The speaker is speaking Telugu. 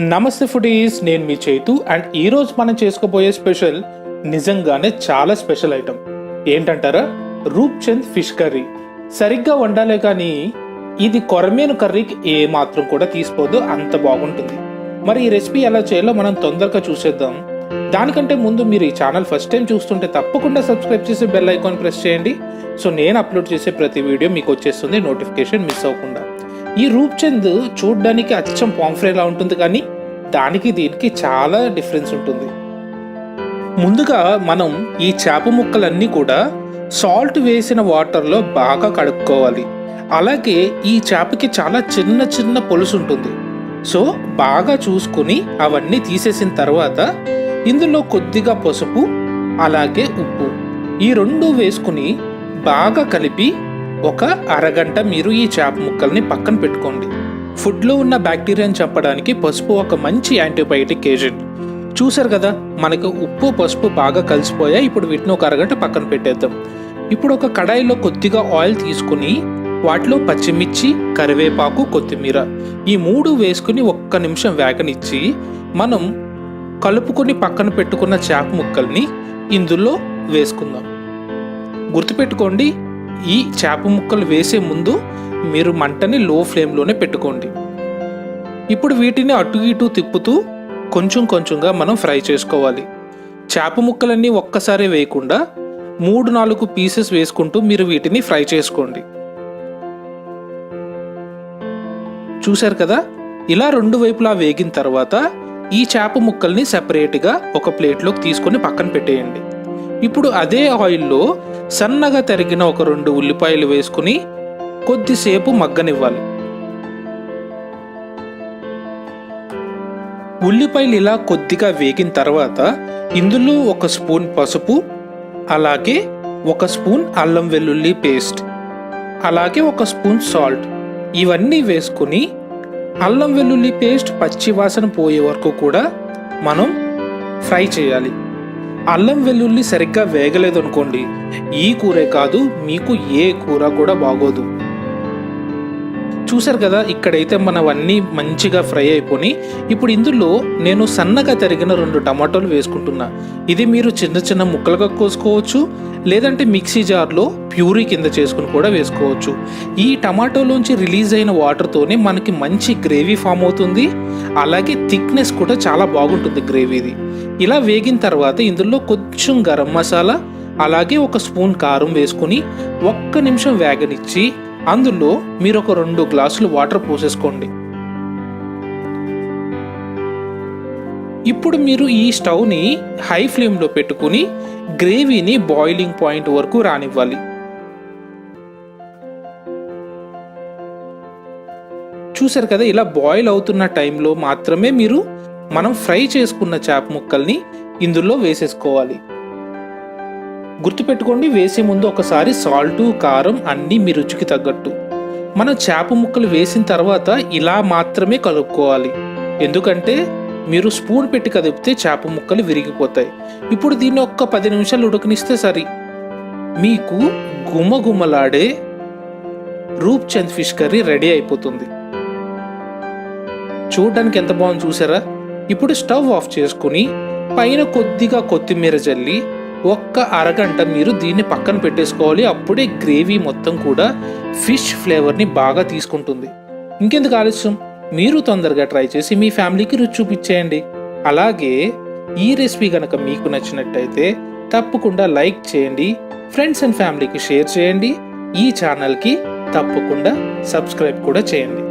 నమస్తే ఫుడీస్, నేను మీ చైతు. అండ్ ఈరోజు మనం చేసుకోబోయే స్పెషల్ నిజంగానే చాలా స్పెషల్ ఐటమ్. ఏంటంటారా? Roopchand fish curry. సరిగ్గా వండాలే కానీ ఇది కొరమేను కర్రీకి ఏ మాత్రం కూడా తీసిపోదు, అంత బాగుంటుంది. మరి ఈ రెసిపీ ఎలా చేయాలో మనం తొందరగా చూసేద్దాం. దానికంటే ముందు మీరు ఈ ఛానల్ ఫస్ట్ టైం చూస్తుంటే తప్పకుండా సబ్స్క్రైబ్ చేసి బెల్ ఐకాన్ ప్రెస్ చేయండి. సో నేను అప్లోడ్ చేసే ప్రతి వీడియో మీకు వచ్చేస్తుంది, నోటిఫికేషన్ మిస్ అవ్వకుండా. ఈ రూప్చంద్ చూడ్డానికి అచ్చం పాంఫ్రేలా ఉంటుంది, కానీ దానికి దీనికి చాలా డిఫరెన్స్ ఉంటుంది. ముందుగా మనం ఈ చేప ముక్కలన్నీ కూడా సాల్ట్ వేసిన వాటర్లో బాగా కడుక్కోవాలి. అలాగే ఈ చేపకి చాలా చిన్న చిన్న పొలుసు ఉంటుంది. సో బాగా చూసుకుని అవన్నీ తీసేసిన తర్వాత ఇందులో కొద్దిగా పసుపు అలాగే ఉప్పు ఈ రెండు వేసుకుని బాగా కలిపి ఒక అరగంట మీరు ఈ చేప ముక్కల్ని పక్కన పెట్టుకోండి. ఫుడ్లో ఉన్న బ్యాక్టీరియాని చంపడానికి పసుపు ఒక మంచి యాంటీబయాటిక్ ఏజెంట్. చూసారు కదా, మనకు ఉప్పు పసుపు బాగా కలిసిపోయా. ఇప్పుడు వీటిని ఒక అరగంట పక్కన పెట్టేద్దాం. ఇప్పుడు ఒక కడాయిలో కొద్దిగా ఆయిల్ తీసుకుని వాటిలో పచ్చిమిర్చి, కరివేపాకు, కొత్తిమీర ఈ మూడు వేసుకుని ఒక్క నిమిషం వేగనిచ్చి మనం కలుపుకొని పక్కన పెట్టుకున్న చేప ముక్కల్ని ఇందులో వేసుకుందాం. గుర్తుపెట్టుకోండి, ఈ చేప ముక్కలు వేసే ముందు మీరు మంటని లో ఫ్లేమ్లోనే పెట్టుకోండి. ఇప్పుడు వీటిని అటు ఇటు తిప్పుతూ కొంచెం కొంచెంగా మనం ఫ్రై చేసుకోవాలి. చేప ముక్కలన్నీ ఒక్కసారి వేయకుండా 3-4 పీసెస్ వేసుకుంటూ మీరు వీటిని ఫ్రై చేసుకోండి. చూశారు కదా, ఇలా రెండు వైపులా వేగిన తర్వాత ఈ చేప ముక్కల్ని సెపరేట్గా ఒక ప్లేట్లోకి తీసుకొని పక్కన పెట్టేయండి. ఇప్పుడు అదే ఆయిల్లో సన్నగా తరిగిన ఒక 2 ఉల్లిపాయలు వేసుకుని కొద్దిసేపు మగ్గనివ్వాలి. ఉల్లిపాయలు ఇలా కొద్దిగా వేగిన తర్వాత ఇందులో 1 స్పూన్ పసుపు, అలాగే 1 స్పూన్ అల్లం వెల్లుల్లి పేస్ట్, అలాగే 1 స్పూన్ సాల్ట్ ఇవన్నీ వేసుకుని అల్లం వెల్లుల్లి పేస్ట్ పచ్చి వాసన పోయే వరకు కూడా మనం ఫ్రై చేయాలి. అల్లం వెల్లుల్లి సరిగ్గా వేగలేదు అనుకోండి, ఈ కూరే కాదు మీకు ఏ కూర కూడా బాగోదు. చూసారు కదా, ఇక్కడైతే మనవన్నీ మంచిగా ఫ్రై అయిపోయి ఇప్పుడు ఇందులో నేను సన్నగా తరిగిన 2 టమాటోలు వేసుకుంటున్నా. ఇది మీరు చిన్న చిన్న ముక్కలుగా కోసుకోవచ్చు, లేదంటే మిక్సీ జార్లో ప్యూరీ కింద చేసుకుని కూడా వేసుకోవచ్చు. ఈ టమాటోలోంచి రిలీజ్ అయిన వాటర్తోనే మనకి మంచి గ్రేవీ ఫామ్ అవుతుంది. అలాగే థిక్నెస్ కూడా చాలా బాగుంటుంది గ్రేవీది. ఇలా వేగిన తర్వాత ఇందులో కొంచెం గరం మసాలా అలాగే 1 స్పూన్ కారం వేసుకుని 1 నిమిషం వేగనిచ్చి అందులో మీరు ఒక 2 గ్లాసులు వాటర్ పోసేసుకోండి. ఇప్పుడు మీరు ఈ స్టవ్ని హై ఫ్లేమ్లో పెట్టుకుని గ్రేవీని బాయిలింగ్ పాయింట్ వరకు రానివ్వాలి. చూసారు కదా, ఇలా బాయిల్ అవుతున్న టైంలో మాత్రమే మీరు మనం ఫ్రై చేసుకున్న చేప ముక్కల్ని ఇందులో వేసేసుకోవాలి. గుర్తుపెట్టుకోండి, వేసే ముందు ఒకసారి సాల్టు కారం అన్నీ మీ రుచికి తగ్గట్టు. మనం చేప ముక్కలు వేసిన తర్వాత ఇలా మాత్రమే కలుపుకోవాలి, ఎందుకంటే మీరు స్పూన్ పెట్టి కదిపితే చేప ముక్కలు విరిగిపోతాయి. ఇప్పుడు దీన్ని ఒక్క 10 నిమిషాలు ఉడకనిస్తే సరి, మీకు గుమగుమలాడే రూప్చంద్ ఫిష్ కర్రీ రెడీ అయిపోతుంది. చూడడానికి ఎంత బాగుంది చూసారా? ఇప్పుడు స్టవ్ ఆఫ్ చేసుకుని పైన కొద్దిగా కొత్తిమీర జల్లి 1 అరగంట మీరు దీన్ని పక్కన పెట్టేసుకోవాలి. అప్పుడే గ్రేవీ మొత్తం కూడా ఫిష్ ఫ్లేవర్ని బాగా తీసుకుంటుంది. ఇంకెందుకు ఆలస్యం, మీరు తొందరగా ట్రై చేసి మీ ఫ్యామిలీకి రుచి చూపించేయండి. అలాగే ఈ రెసిపీ కనుక మీకు నచ్చినట్టయితే తప్పకుండా లైక్ చేయండి, ఫ్రెండ్స్ అండ్ ఫ్యామిలీకి షేర్ చేయండి. ఈ ఛానల్కి తప్పకుండా సబ్స్క్రైబ్ కూడా చేయండి.